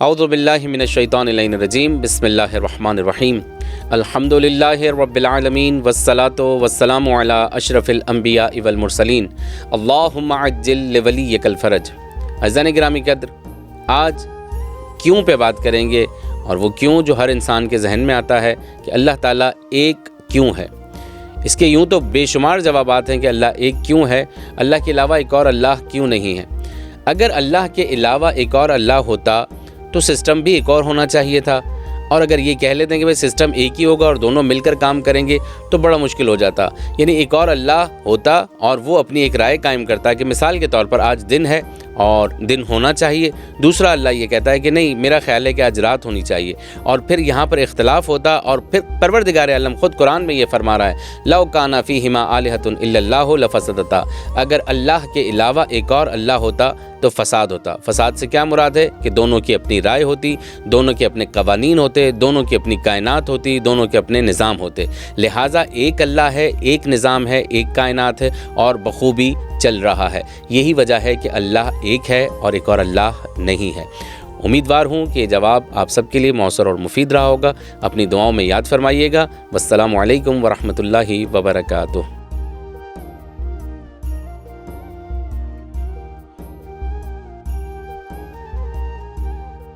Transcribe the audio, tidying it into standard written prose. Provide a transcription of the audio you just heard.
اعوذ باللہ من الشیطان الرجیم بسم اللہ الرحمن الرحیم الحمدللہ رب العالمین والصلاة والسلام علی اشرف الانبیاء والمرسلین اللہم عجل لولیک الفرج۔ عزیزان گرامی قدر، آج کیوں پہ بات کریں گے، اور وہ کیوں جو ہر انسان کے ذہن میں آتا ہے کہ اللہ تعالیٰ ایک کیوں ہے۔ اس کے یوں تو بے شمار جوابات ہیں کہ اللہ ایک کیوں ہے، اللہ کے علاوہ ایک اور اللہ کیوں نہیں ہے۔ اگر اللہ کے علاوہ ایک اور اللہ ہوتا تو سسٹم بھی ایک اور ہونا چاہیے تھا، اور اگر یہ کہہ لیتے ہیں کہ بھائی سسٹم ایک ہی ہوگا اور دونوں مل کر کام کریں گے تو بڑا مشکل ہو جاتا۔ یعنی ایک اور اللہ ہوتا اور وہ اپنی ایک رائے قائم کرتا کہ مثال کے طور پر آج دن ہے اور دن ہونا چاہیے، دوسرا اللہ یہ کہتا ہے کہ نہیں، میرا خیال ہے کہ آج رات ہونی چاہیے، اور پھر یہاں پر اختلاف ہوتا، اور پھر پروردگار عالم خود قرآن میں یہ فرما رہا ہے لو کان فیہما الہۃ الا اللہ لفسدتا، اگر اللہ کے علاوہ ایک اور اللہ ہوتا تو فساد ہوتا۔ فساد سے کیا مراد ہے کہ دونوں کی اپنی رائے ہوتی، دونوں کے اپنے قوانین ہوتے، دونوں کی اپنی کائنات ہوتی، دونوں کے اپنے نظام ہوتے۔ لہٰذا ایک اللہ ہے، ایک نظام ہے، ایک کائنات ہے اور بخوبی چل رہا ہے۔ یہی وجہ ہے کہ اللہ ایک ہے اور ایک اور اللہ نہیں ہے۔ امیدوار ہوں کہ یہ جواب آپ سب کے لیے مؤثر اور مفید رہا ہوگا۔ اپنی دعاؤں میں یاد فرمائیے گا۔ والسلام علیکم ورحمۃ اللہ وبرکاتہ۔